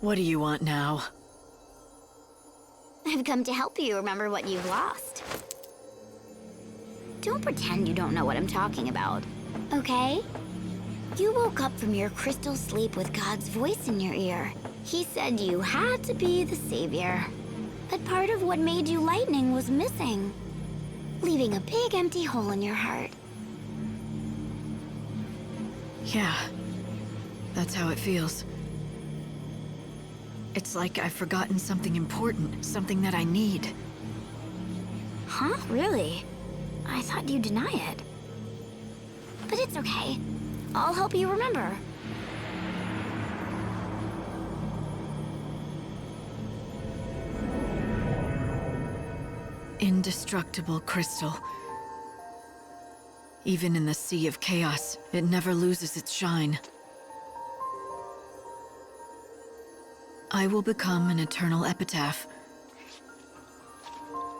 What do you want now? I've come to help you remember what you've lost. Don't pretend you don't know what I'm talking about, okay? You woke up from your crystal sleep with God's voice in your ear. He said you had to be the savior. But part of what made you lightning was missing, leaving a big empty hole in your heart. Yeah, that's how it feels. It's like I've forgotten something important, something that I need. Huh? Really? I thought you'd deny it. But it's okay. I'll help you remember. Indestructible crystal. Even in the sea of chaos, it never loses its shine. I will become an eternal epitaph.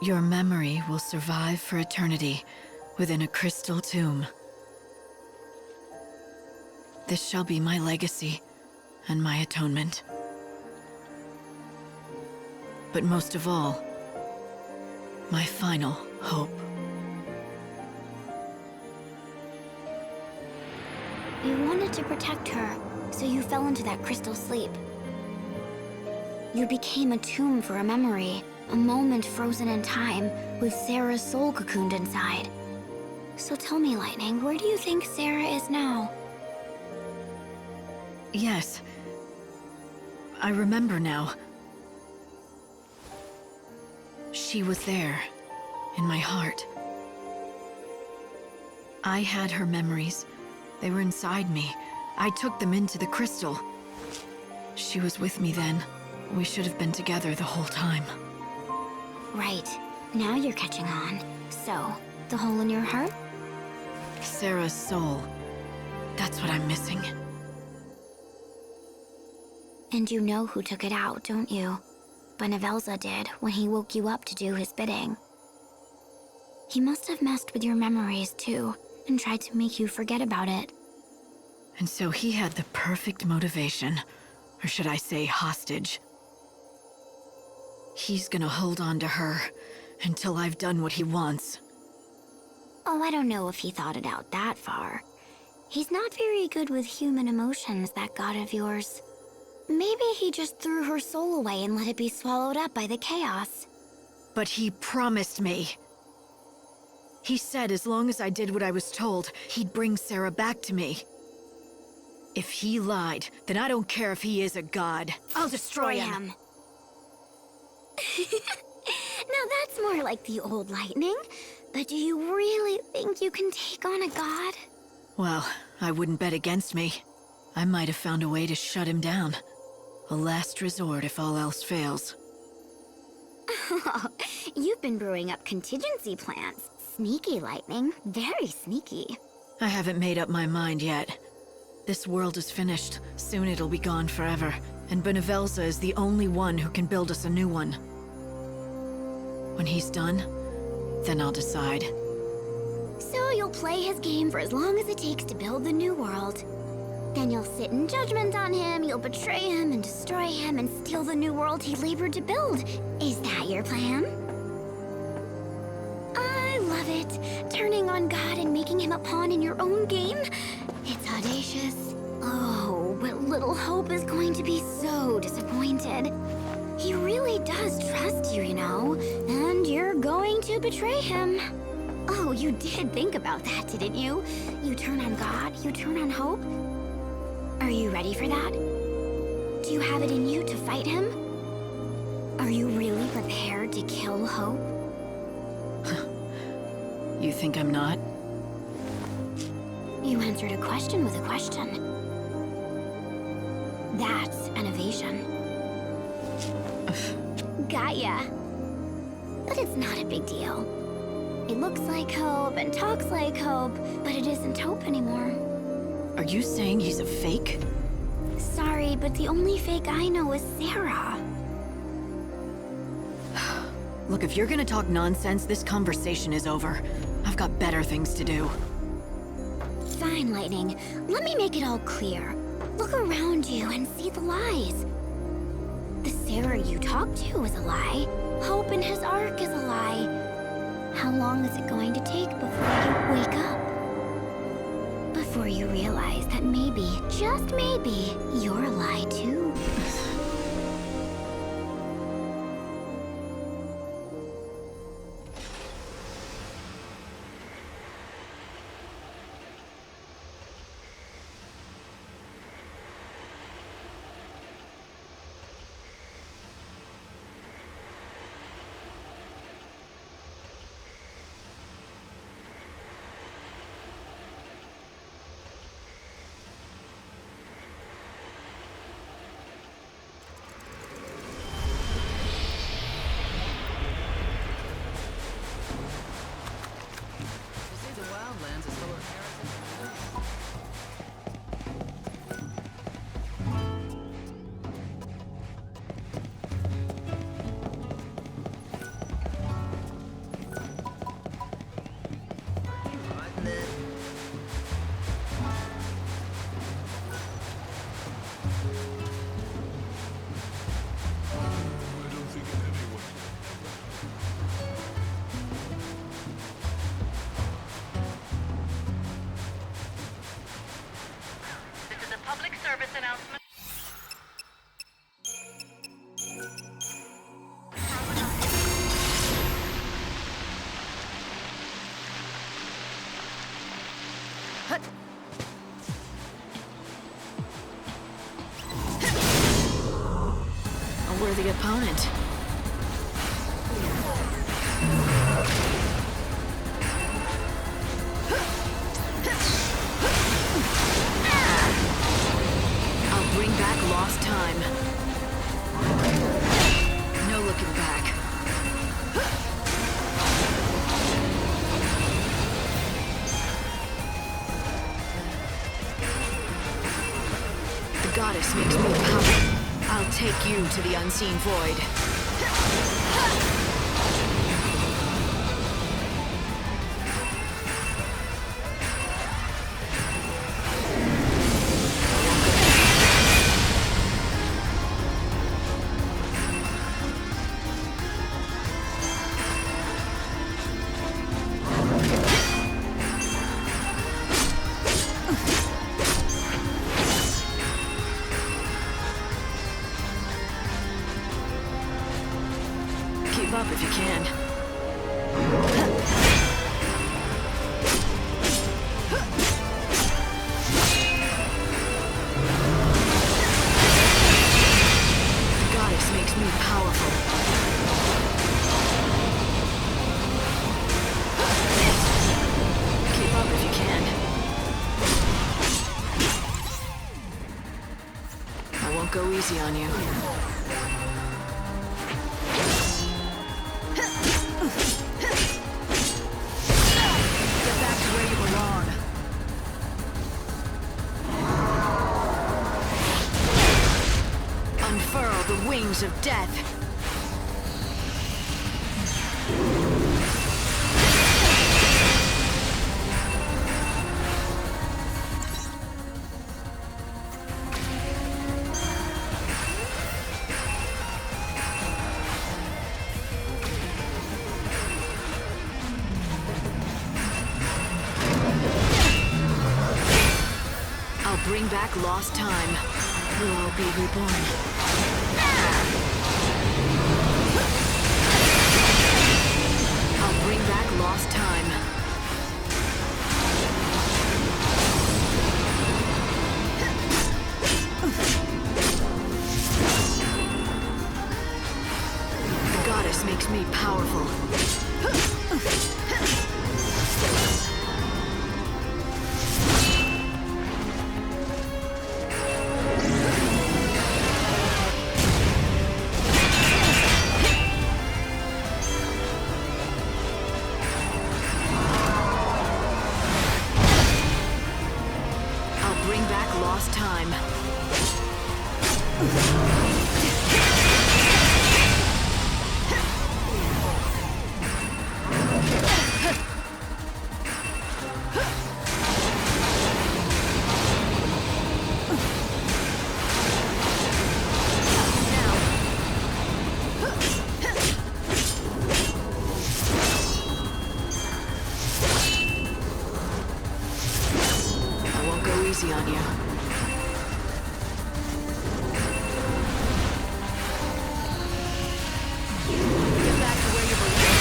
Your memory will survive for eternity within a crystal tomb. This shall be my legacy and my atonement. But most of all, my final hope. You wanted to protect her, so you fell into that crystal sleep. You became a tomb for a memory, a moment frozen in time, with Sarah's soul cocooned inside. So tell me, Lightning, where do you think Sarah is now? Yes. I remember now. She was there, in my heart. I had her memories. They were inside me. I took them into the crystal. She was with me then. We should have been together the whole time. Right. Now you're catching on. So, the hole in your heart? Sarah's soul. That's what I'm missing. And you know who took it out, don't you? Benevelza did when he woke you up to do his bidding. He must have messed with your memories too, and tried to make you forget about it. And so he had the perfect motivation. Or should I say hostage. He's gonna hold on to her until I've done what he wants. Oh, I don't know if he thought it out that far. He's not very good with human emotions, that god of yours. Maybe he just threw her soul away and let it be swallowed up by the chaos. But he promised me. He said as long as I did what I was told, he'd bring Sarah back to me. If he lied, then I don't care if he is a god. I'll destroy him. Now that's more like the old Lightning. But do you really think you can take on a god? Well, I wouldn't bet against me. I might have found a way to shut him down. A last resort if all else fails. Oh, you've been brewing up contingency plans. Sneaky, Lightning. Very sneaky. I haven't made up my mind yet. This world is finished. Soon it'll be gone forever. And Benevelza is the only one who can build us a new one. When he's done, then I'll decide. So you'll play his game for as long as it takes to build the new world. Then you'll sit in judgment on him, you'll betray him and destroy him and steal the new world he labored to build. Is that your plan? I love it. Turning on God and making him a pawn in your own game. It's audacious. Oh, but little Hope is going to be so disappointed. He really does trust you, you know, and you're going to betray him. Oh, you did think about that, didn't you? You turn on God, you turn on Hope. Are you ready for that? Do you have it in you to fight him? Are you really prepared to kill Hope? You think I'm not? You answered a question with a question. That's an evasion. got ya. But it's not a big deal. It looks like hope and talks like hope, but it isn't hope anymore. Are you saying he's a fake? Sorry, but the only fake I know is Sarah. Look, if you're gonna talk nonsense, this conversation is over. I've got better things to do. Fine, Lightning. Let me make it all clear. Look around you and see the lies. The Sarah you talk to is a lie. Hope in his arc is a lie. How long is it going to take before you wake up? Before you realize that maybe, just maybe, you're a lie too. A worthy opponent. I'll bring back lost time. No looking back. The goddess makes me powerful. I'll take you to the unseen void. Keep up if you can. The goddess makes me powerful. Keep up if you can. I won't go easy on you. The wings of death. I'll bring back lost time. We'll all be reborn. I'll bring back lost time. The goddess makes me powerful. Easy on you. Get back to where you belong.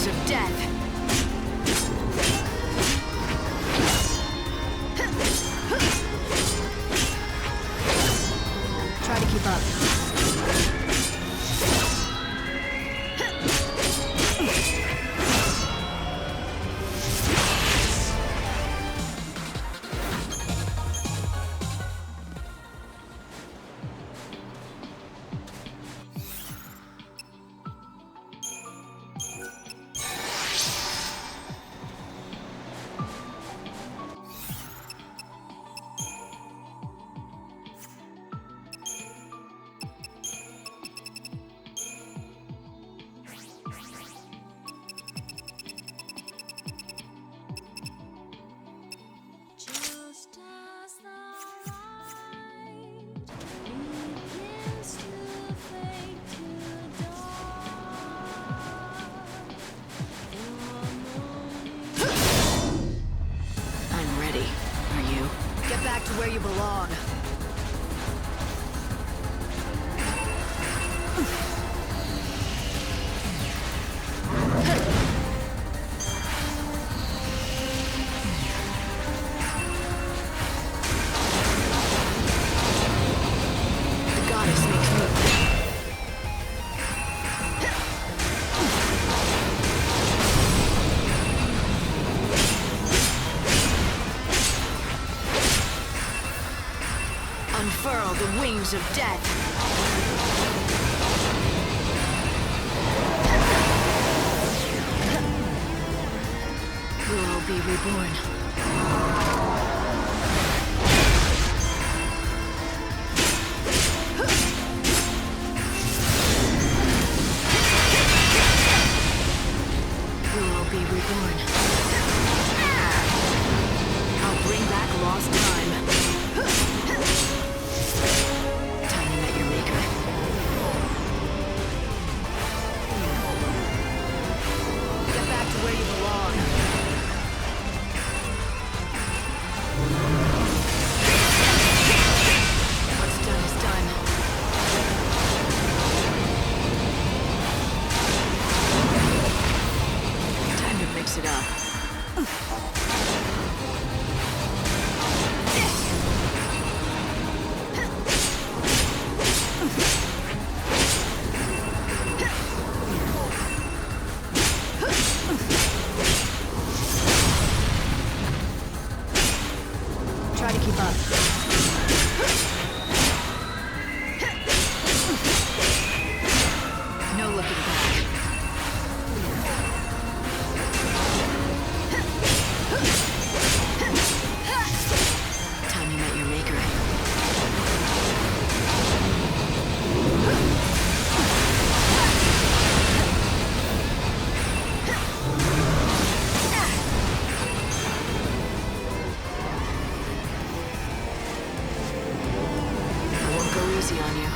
Of death. Try to keep up. Back to where you belong. The goddess makes me... Unfurl the wings of death. We'll all be reborn. We'll all be reborn. I'll bring back lost time. Time you met your maker. Get back to where you belong. What's done is done. Time to mix it up. Try to keep up. No looking back. Time you met your maker. Easy on you.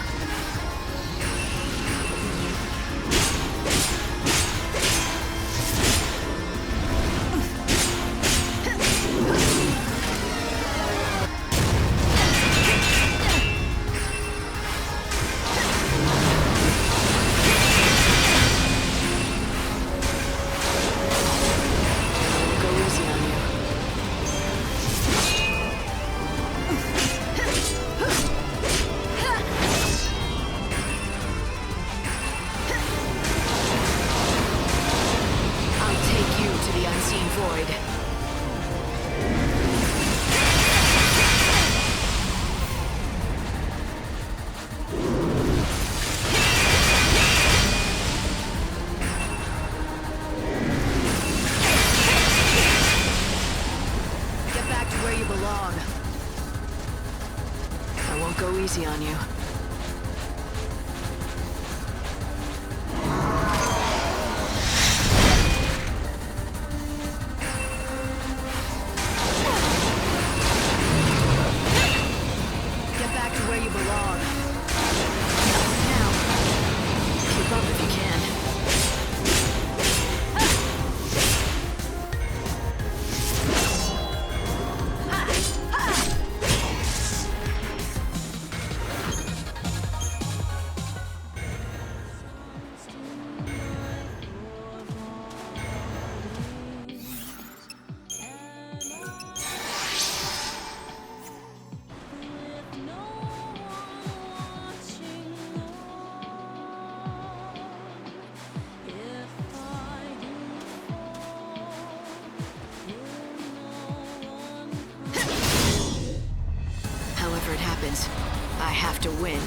have to win.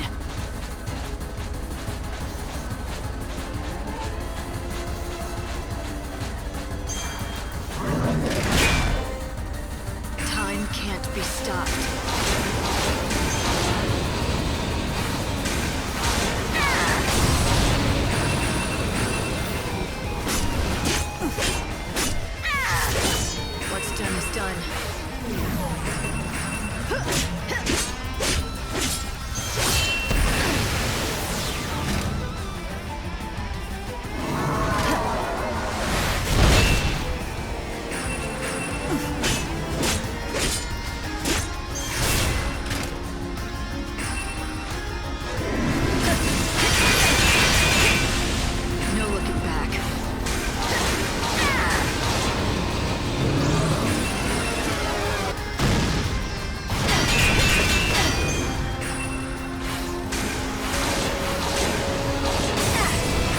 Time can't be stopped. What's done is done. No looking back.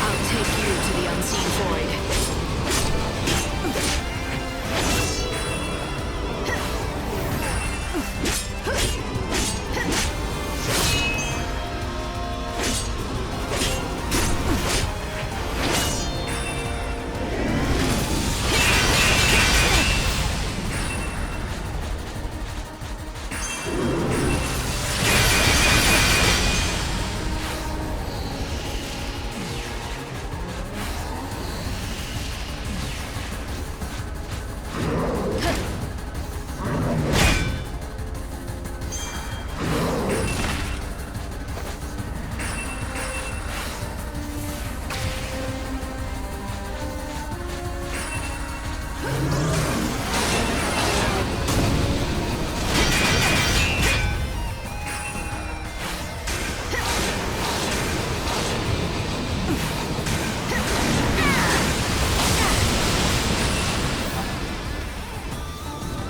I'll take you to the unseen void.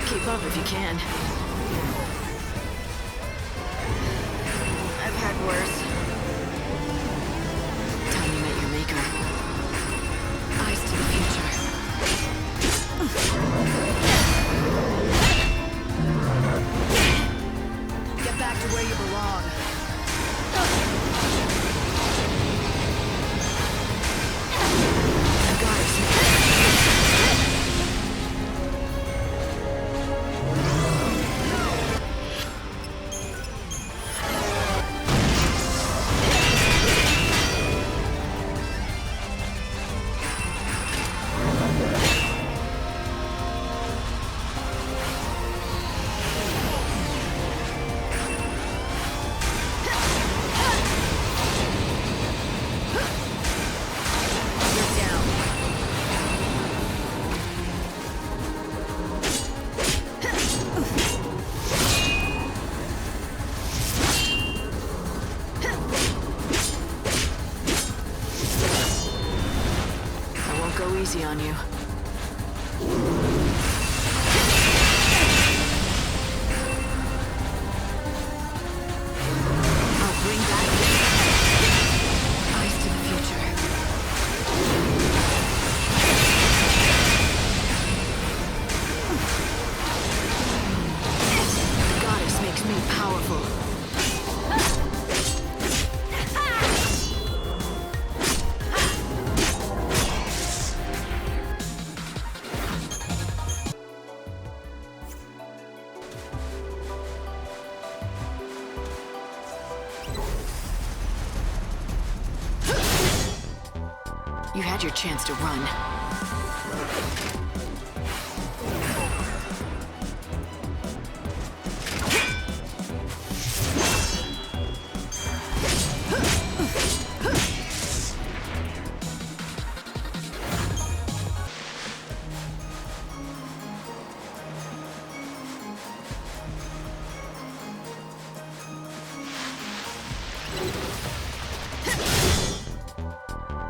Keep up if you can. I've had worse. Time you met your maker. Eyes to the future. Get back to where you belong. The goddess. You're down. I won't go easy on you. I'll bring back eyes to the future. The goddess makes me powerful. You had your chance to run.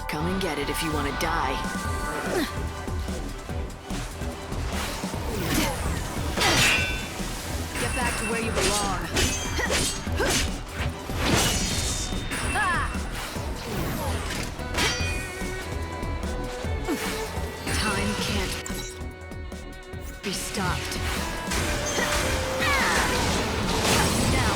Come and get it if you want to die. Get back to where you belong. Time can't be stopped. Now.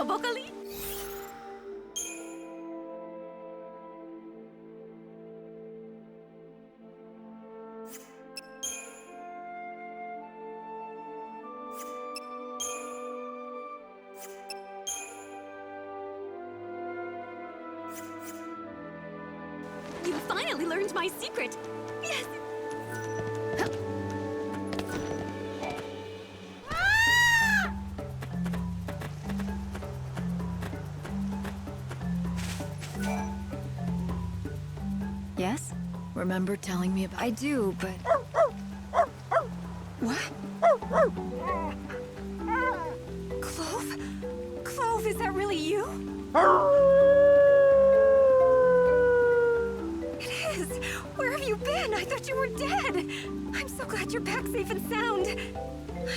vocally? You finally learned my secret! Yes! Yes? Remember telling me about— I do, but— What? Clove? Clove, is that really you? It is! Where have you been? I thought you were dead! I'm so glad you're back safe and sound.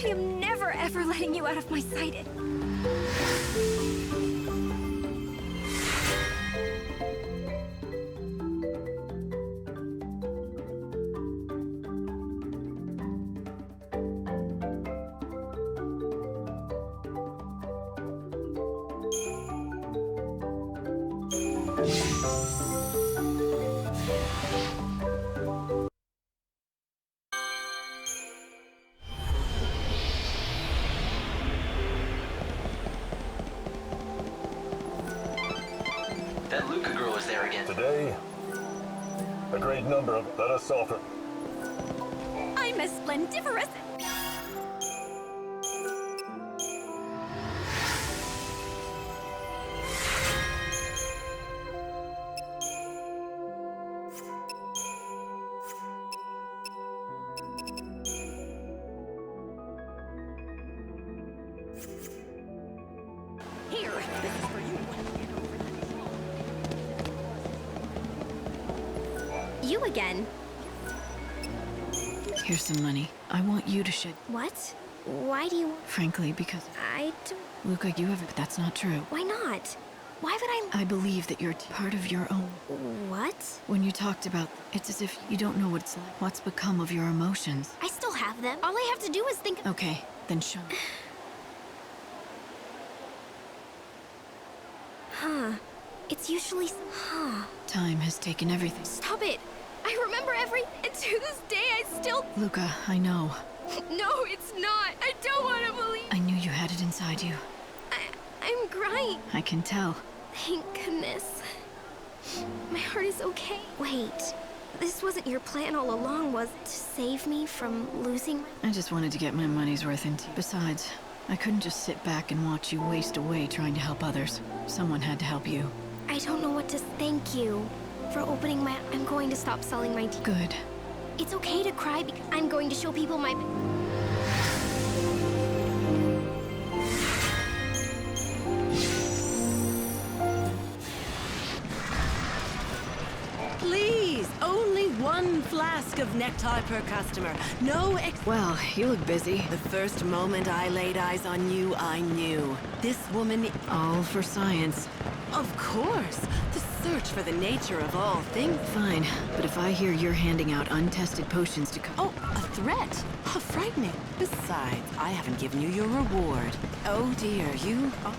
I am never ever letting you out of my sight. That Luca girl is there again. Today, a great number of— let us offer. I'm a splendiferous. Here, this is for you. You again. here's some money. I want you to shed— What? Why do you... Frankly, because— I don't... Luca, you have— But that's not true. Why not? Why would I believe that you're part of your own. What? When you talked about— It's as if you don't know what it's like. What's become of your emotions. I still have them. All I have to do is think... Okay, then show me. Huh. It's usually... Huh. Time has taken everything. Stop it! I remember every... And to this day, I still... Luca, I know. No, it's not. I don't want to believe... I knew you had it inside you. I'm crying. I can tell. Thank goodness. My heart is okay. Wait. This wasn't your plan all along, was it? To save me from losing... I just wanted to get my money's worth into— Besides, I couldn't just sit back and watch you waste away trying to help others. Someone had to help you. I don't know what to thank you for opening my... I'm going to stop selling my tea. Good. It's okay to cry because I'm going to show people my... Please, only one flask of nectar per customer. No Well, you look busy. The first moment I laid eyes on you, I knew. This woman... All for science. Of course! The search for the nature of all things. Fine, but if I hear you're handing out untested potions to Oh, a threat? How frightening. Besides, I haven't given you your reward. Oh dear, you... Oh.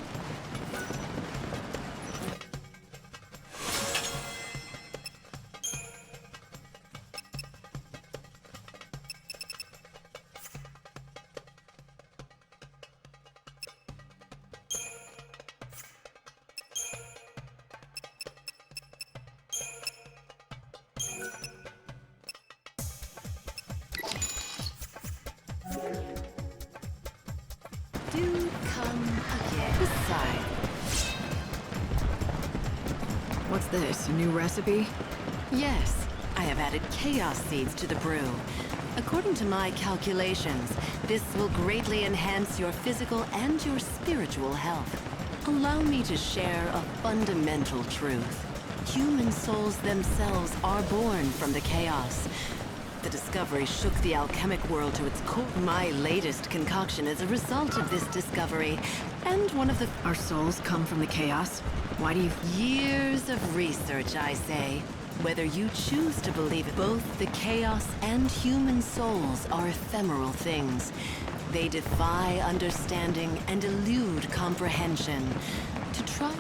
Do come again. Besides... What's this, a new recipe? Yes, I have added chaos seeds to the brew. According to my calculations, this will greatly enhance your physical and your spiritual health. Allow me to share a fundamental truth. Human souls themselves are born from the chaos. The discovery shook the alchemic world to its core. My latest concoction is a result of this discovery, and one of the... Our souls come from the chaos? Why do you... Years of research, I say. Whether you choose to believe it, both the chaos and human souls are ephemeral things. They defy understanding and elude comprehension. To try.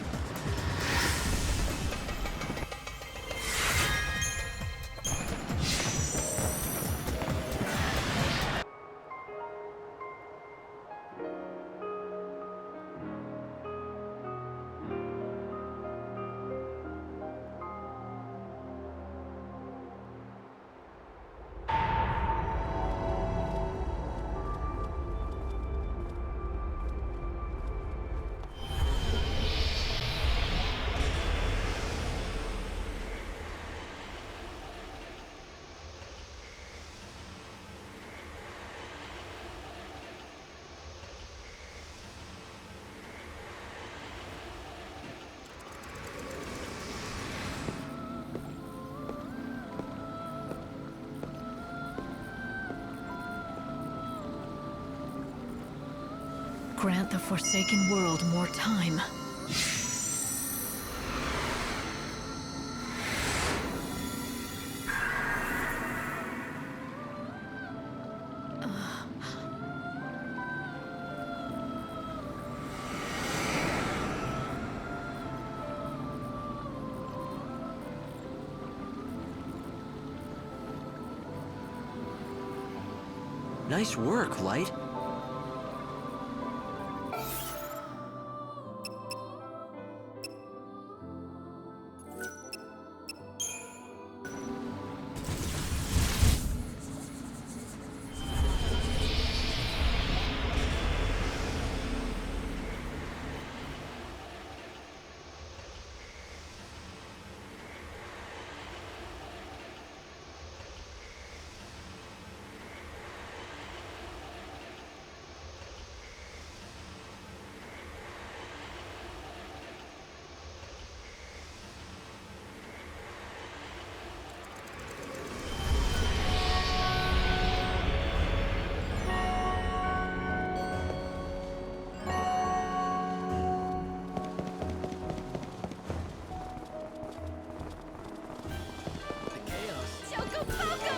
Grant the Forsaken World more time. Nice work, Light.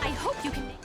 I hope you can make...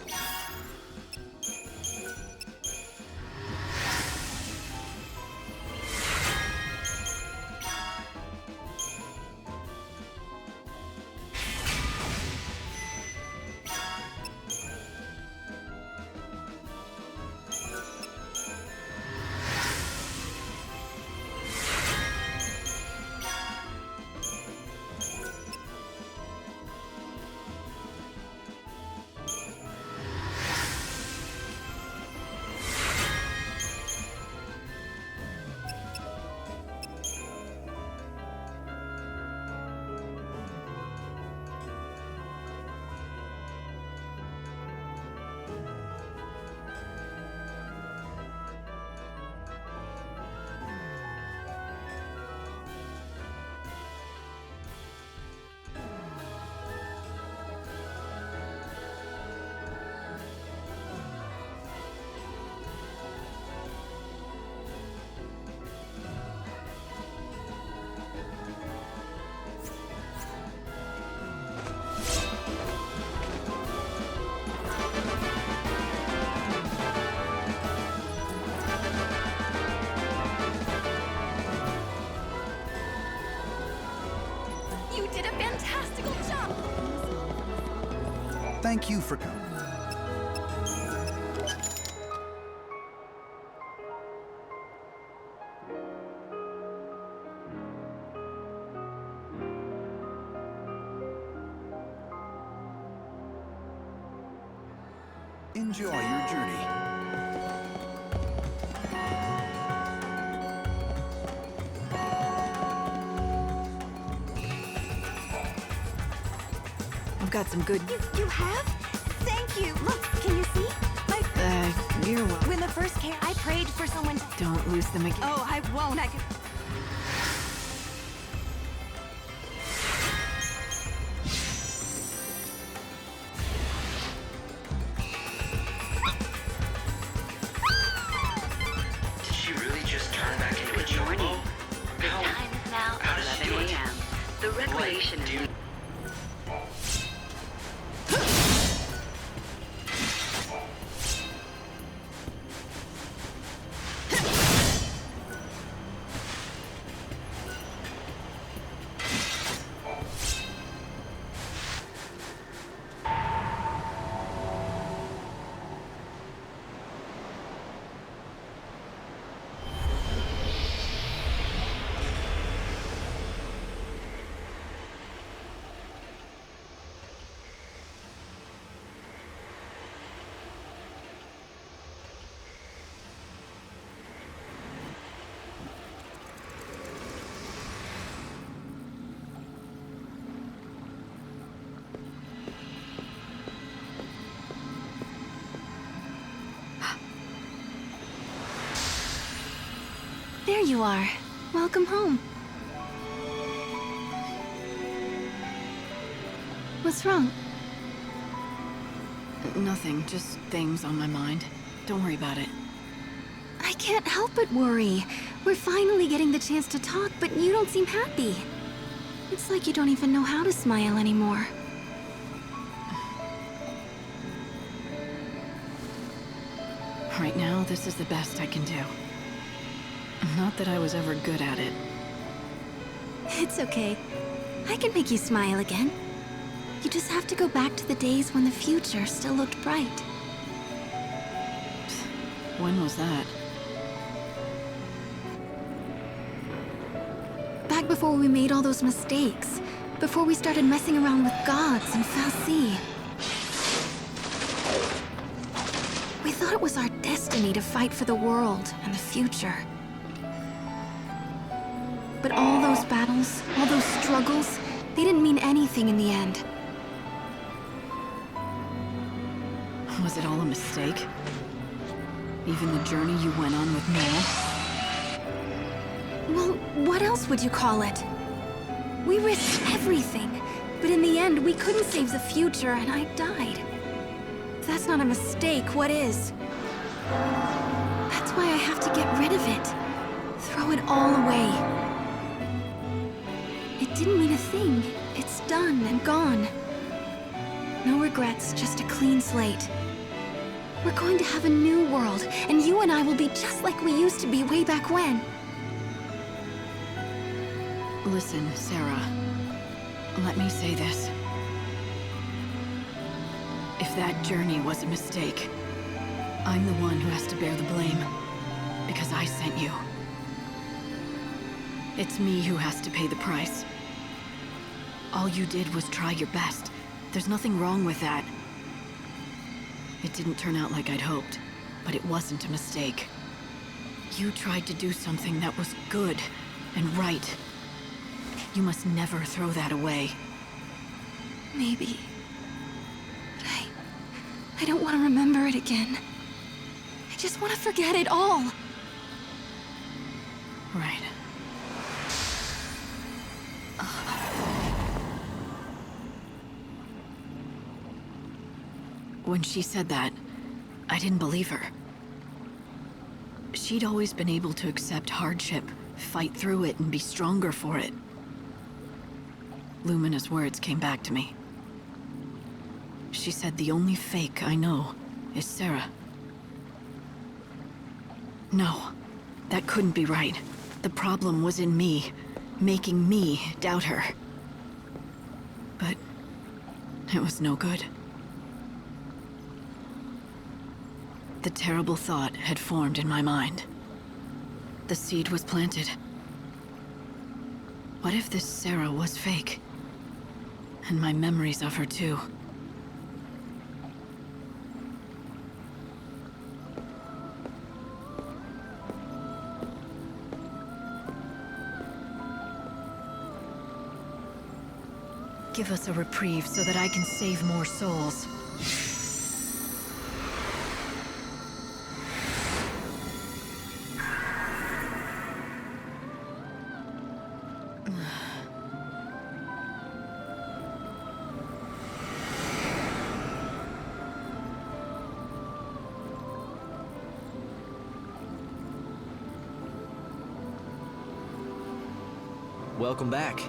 You did a fantastical job! Thank you for coming. Enjoy your journey. I've got some good... You have? Thank you! Look, can you see? You're welcome. When the first came, I prayed for someone to... Don't lose them again. Oh, I won't. I could... Did she really just turn back into a chocobo? The time is now how does she do 11 it? a.m. The recreation Do is... you... There you are. Welcome home. What's wrong? Nothing, just things on my mind. Don't worry about it. I can't help but worry. We're finally getting the chance to talk, but you don't seem happy. It's like you don't even know how to smile anymore. Right now, this is the best I can do. Not that I was ever good at it. It's okay. I can make you smile again. You just have to go back to the days when the future still looked bright. When was that? Back before we made all those mistakes. Before we started messing around with gods and Fal'Cie. We thought it was our destiny to fight for the world and the future. But all those battles, all those struggles, they didn't mean anything in the end. Was it all a mistake? Even the journey you went on with Noel? Well, what else would you call it? We risked everything, but in the end, we couldn't save the future, and I died. If that's not a mistake, what is? That's why I have to get rid of it. Throw it all away. It didn't mean a thing. It's done and gone. No regrets, just a clean slate. We're going to have a new world, and you and I will be just like we used to be way back when. Listen, Sarah. Let me say this. If that journey was a mistake, I'm the one who has to bear the blame. Because I sent you. It's me who has to pay the price. All you did was try your best. There's nothing wrong with that. It didn't turn out like I'd hoped, but it wasn't a mistake. You tried to do something that was good and right. You must never throw that away. Maybe. But I don't want to remember it again. I just want to forget it all. Right. When she said that, I didn't believe her. She'd always been able to accept hardship, fight through it, and be stronger for it. Lumina's words came back to me. She said the only fake I know is Sarah. No, that couldn't be right. The problem was in me, making me doubt her. But it was no good. The terrible thought had formed in my mind. The seed was planted. What if this Sarah was fake? And my memories of her too. Give us a reprieve so that I can save more souls. Welcome back.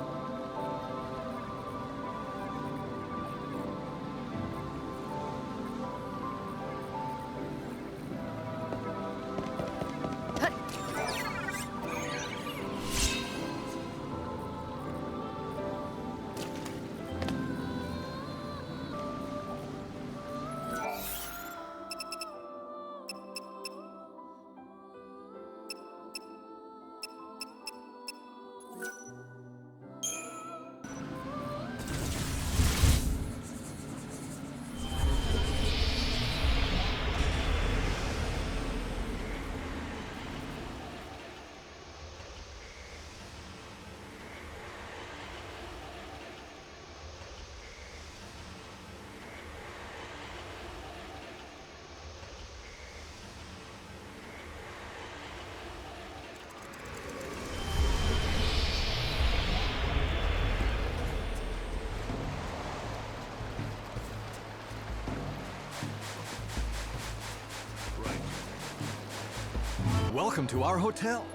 Welcome to our hotel.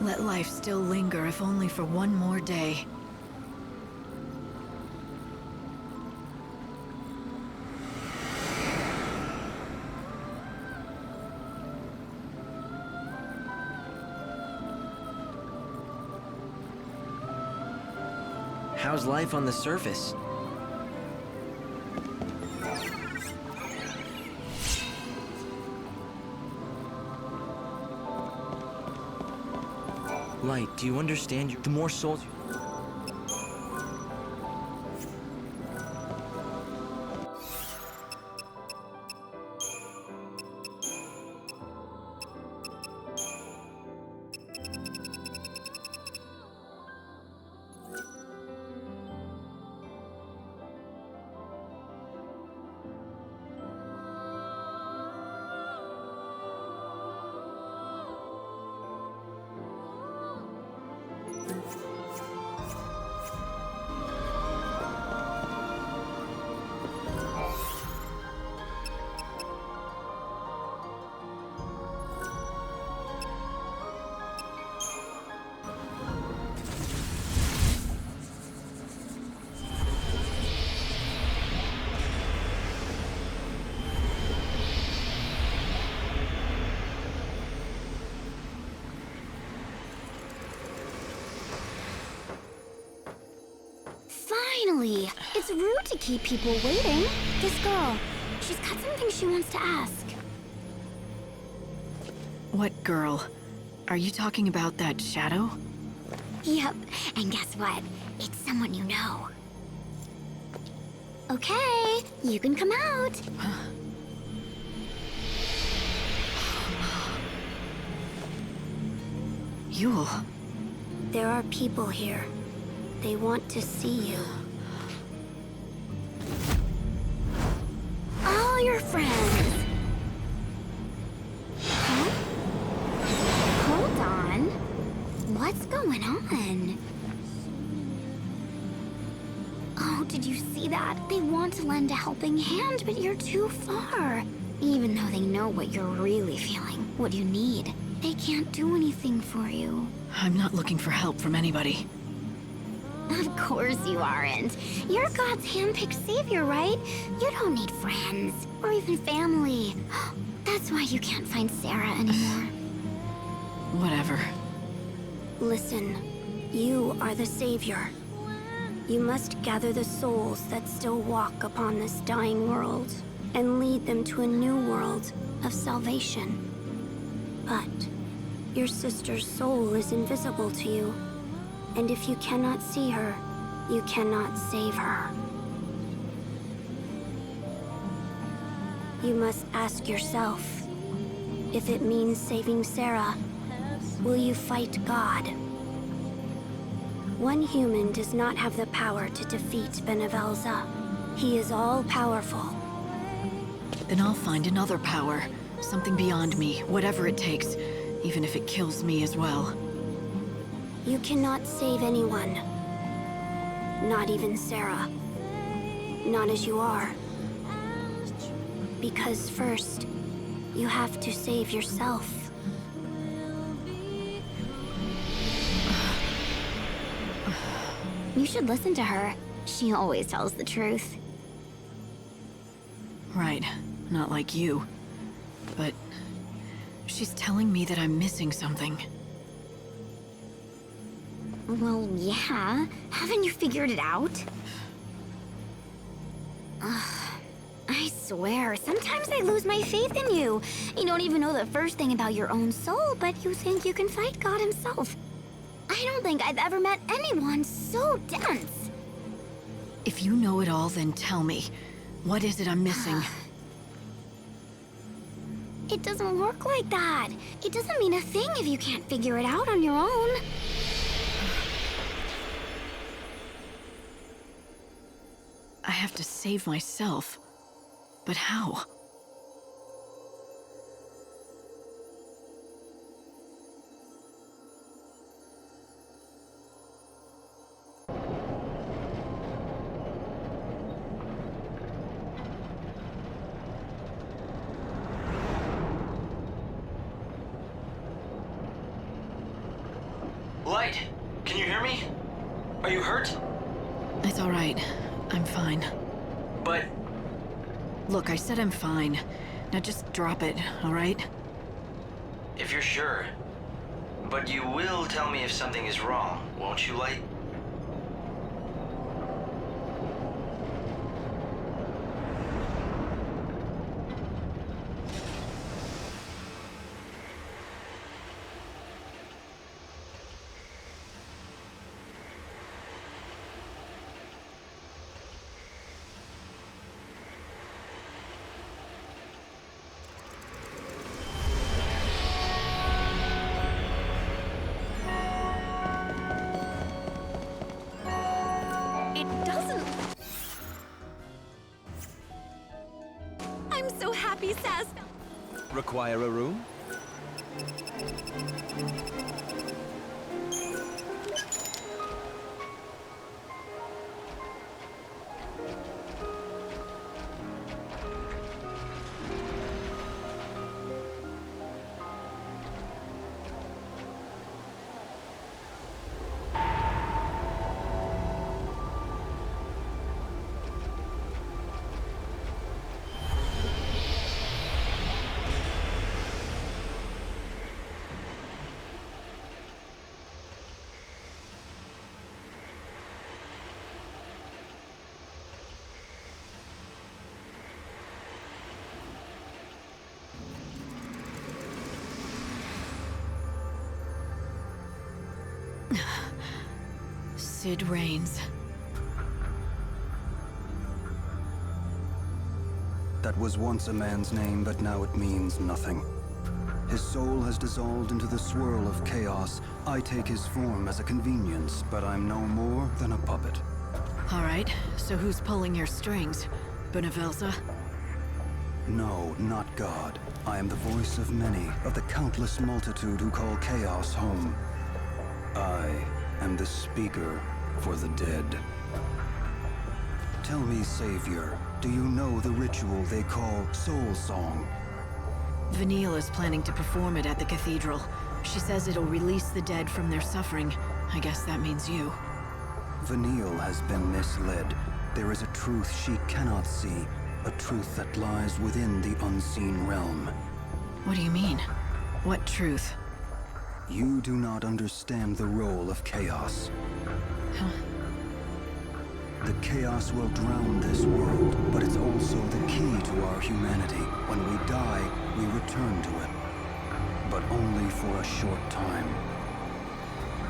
Let life still linger, if only for one more day. How's life on the surface? Light, do you understand? The more souls... Finally! It's rude to keep people waiting. This girl, she's got something she wants to ask. What girl? Are you talking about that shadow? Yep, and guess what? It's someone you know. Okay, you can come out. Yule. There are people here. They want to see you. All your friends. Huh? Hold on. What's going on? Oh, did you see that? They want to lend a helping hand, but you're too far. Even though they know what you're really feeling, what you need, they can't do anything for you. I'm not looking for help from anybody. Of course you aren't. You're God's handpicked savior, right? You don't need friends, or even family. That's why you can't find Sarah anymore. Whatever. Listen, you are the savior. You must gather the souls that still walk upon this dying world and lead them to a new world of salvation. But your sister's soul is invisible to you. And if you cannot see her, you cannot save her. You must ask yourself, if it means saving Sarah, will you fight God? One human does not have the power to defeat Benevelza. He is all-powerful. Then I'll find another power. Something beyond me, whatever it takes. Even if it kills me as well. You cannot save anyone. Not even Sarah. Not as you are. Because first, you have to save yourself. You should listen to her. She always tells the truth. Right. Not like you. But... she's telling me that I'm missing something. Well, yeah. Haven't you figured it out? I swear, sometimes I lose my faith in you. You don't even know the first thing about your own soul, but you think you can fight God himself. I don't think I've ever met anyone so dense. If you know it all, then tell me. What is it I'm missing? It doesn't work like that. It doesn't mean a thing if you can't figure it out on your own. I have to save myself. But how? Light, can you hear me? Are you hurt? It's all right. I'm fine. But... Look, I said I'm fine. Now just drop it, all right? If you're sure. But you will tell me if something is wrong, won't you, Light? Require a room? Sid Raines. That was once a man's name, but now it means nothing. His soul has dissolved into the swirl of chaos. I take his form as a convenience, but I'm no more than a puppet. All right, so who's pulling your strings? Benevelza? No, not God. I am the voice of many, of the countless multitude who call chaos home. I am the speaker for the dead. Tell me, Savior, do you know the ritual they call Soul Song? Vanille is planning to perform it at the cathedral. She says it'll release the dead from their suffering. I guess that means you. Vanille has been misled. There is a truth she cannot see, a truth that lies within the unseen realm. What do you mean? What truth? You do not understand the role of chaos. Huh? The chaos will drown this world, but it's also the key to our humanity. When we die, we return to it. But only for a short time.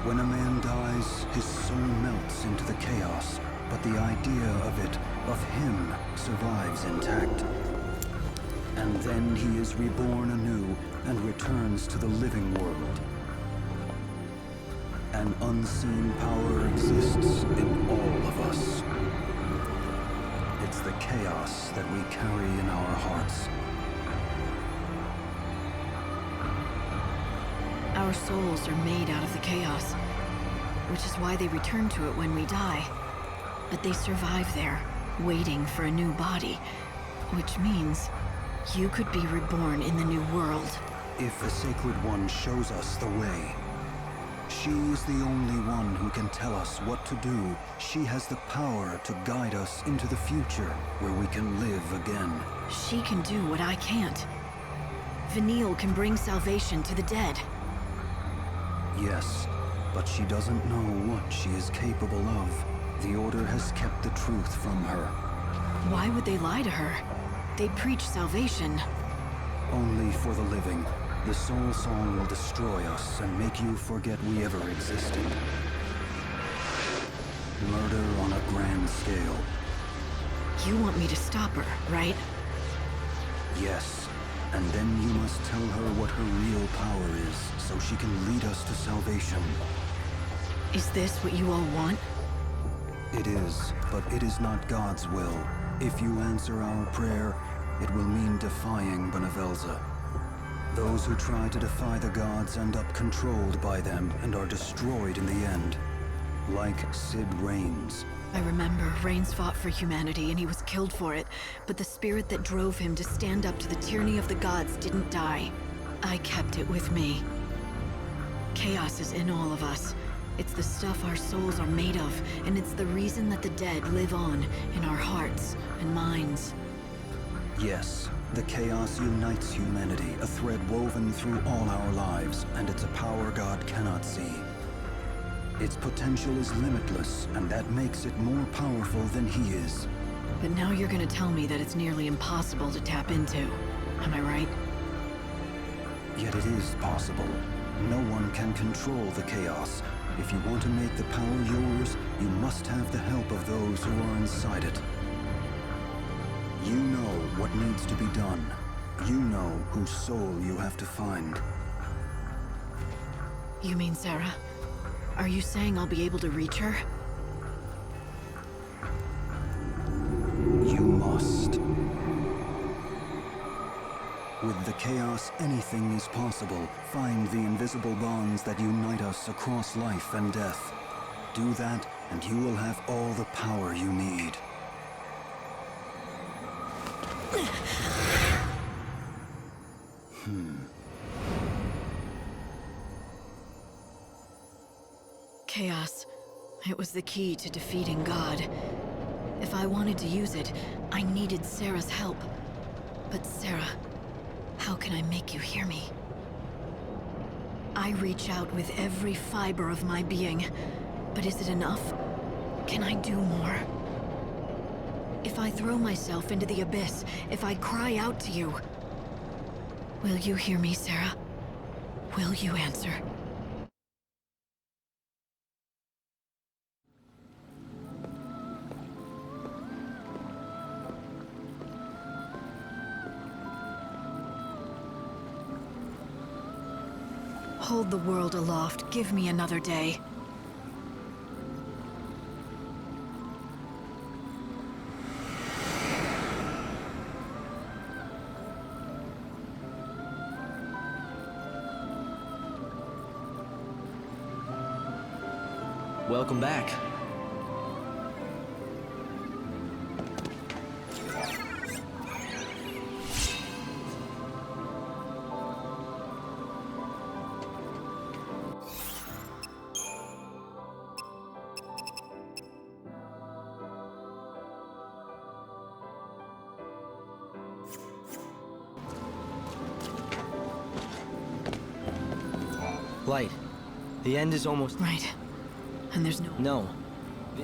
When a man dies, his soul melts into the chaos, but the idea of it, of him, survives intact. And then he is reborn anew and returns to the living world. An unseen power exists in all of us. It's the chaos that we carry in our hearts. Our souls are made out of the chaos, which is why they return to it when we die. But they survive there, waiting for a new body, which means you could be reborn in the new world. If the Sacred One shows us the way, she is the only one who can tell us what to do. She has the power to guide us into the future, where we can live again. She can do what I can't. Vanille can bring salvation to the dead. Yes, but she doesn't know what she is capable of. The Order has kept the truth from her. Why would they lie to her? They preach salvation. Only for the living. The soul song will destroy us and make you forget we ever existed. Murder on a grand scale. You want me to stop her, right? Yes. And then you must tell her what her real power is, so she can lead us to salvation. Is this what you all want? It is, but it is not God's will. If you answer our prayer, it will mean defying Benevelza. Those who try to defy the gods end up controlled by them and are destroyed in the end. Like Sid Raines. I remember Raines fought for humanity and he was killed for it, but the spirit that drove him to stand up to the tyranny of the gods didn't die. I kept it with me. Chaos is in all of us. It's the stuff our souls are made of, and it's the reason that the dead live on in our hearts and minds. Yes, the chaos unites humanity, a thread woven through all our lives, and it's a power God cannot see. Its potential is limitless, and that makes it more powerful than he is. But now you're gonna tell me that it's nearly impossible to tap into. Am I right? Yet it is possible. No one can control the chaos. If you want to make the power yours, you must have the help of those who are inside it. You know what needs to be done. You know whose soul you have to find. You mean Sarah? Are you saying I'll be able to reach her? You must. With the chaos, anything is possible. Find the invisible bonds that unite us across life and death. Do that, and you will have all the power you need. Chaos. It was the key to defeating God. If I wanted to use it, I needed Sarah's help. But Sarah, how can I make you hear me? I reach out with every fiber of my being, but is it enough? Can I do more? If I throw myself into the abyss, if I cry out to you, will you hear me, Sarah? Will you answer? Hold the world aloft. Give me another day. Welcome back. Light, the end is almost... Right. And there's no... No.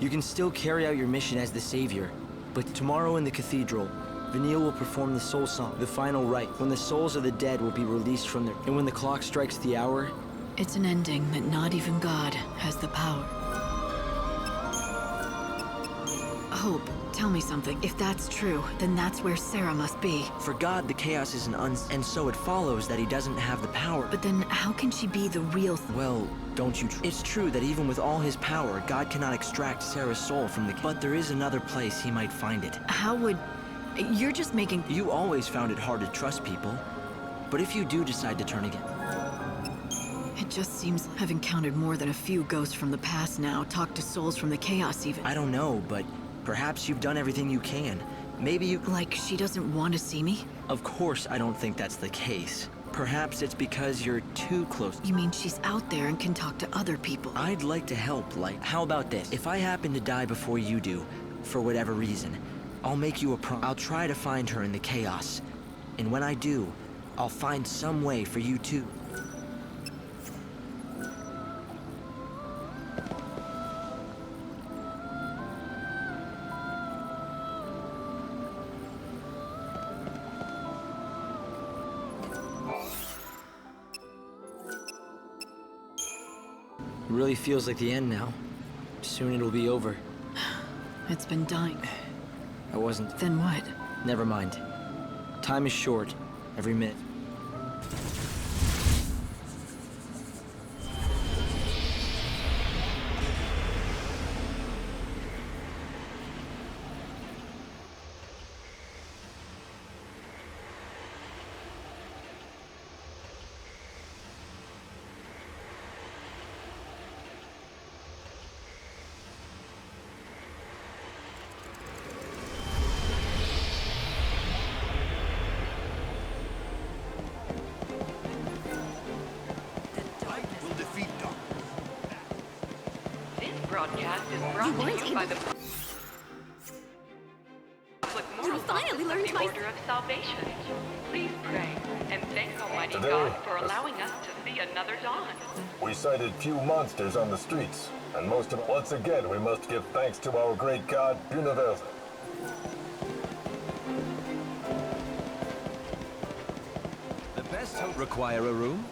You can still carry out your mission as the Savior. But tomorrow in the cathedral, Vanille will perform the soul song, the final rite, when the souls of the dead will be released from their... And when the clock strikes the hour... It's an ending that not even God has the power. Hope, tell me something. If that's true, then that's where Sarah must be. For God, the chaos is and so it follows that he doesn't have the power. But then how can she be the real... Well, don't you... It's true that even with all his power, God cannot extract Sarah's soul from the... But there is another place he might find it. How would... You're just making... You always found it hard to trust people. But if you do decide to turn again... It just seems I've encountered more than a few ghosts from the past now, talked to souls from the chaos even. I don't know, but perhaps you've done everything you can. Maybe you... Like she doesn't want to see me? Of course I don't think that's the case. Perhaps it's because you're too close. You mean she's out there and can talk to other people? I'd like to help, like... How about this? If I happen to die before you do, for whatever reason, I'll make you a promise. I'll try to find her in the chaos. And when I do, I'll find some way for you too. really feels like the end now. Soon it'll be over. It's been dying. I wasn't. Then what? Never mind. Time is short. Every minute. Broadcast is brought to you by the You finally learned the my... Order of Salvation. Please pray and thank Almighty Today, God for allowing us to see another dawn. We sighted few monsters on the streets, and once again we must give thanks to our great god, Universe. The best hope require a room?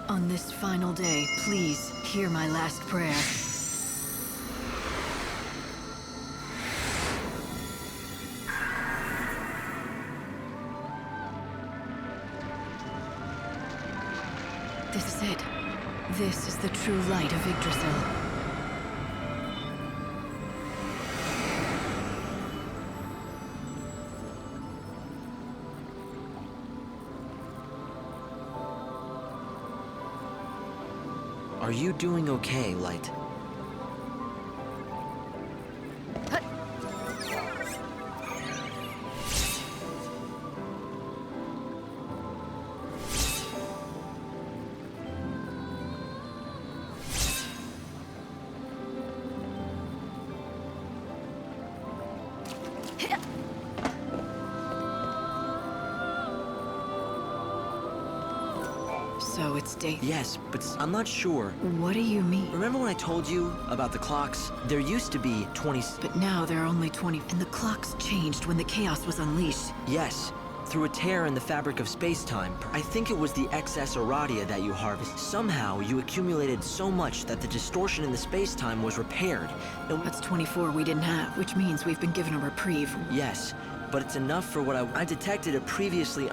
On this final day, please hear my last prayer. This is it. This is the true light of Yggdrasil. Are you doing okay, Light? So it's day... Yes, but I'm not sure. What do you mean? Remember when I told you about the clocks? There used to be 20... But now there are only 20, and the clocks changed when the chaos was unleashed. Yes, through a tear in the fabric of space-time. I think it was the excess Aradia that you harvested. Somehow, you accumulated so much that the distortion in the space-time was repaired. And That's 24 we didn't have, which means we've been given a reprieve. yes, but it's enough for what I detected a previously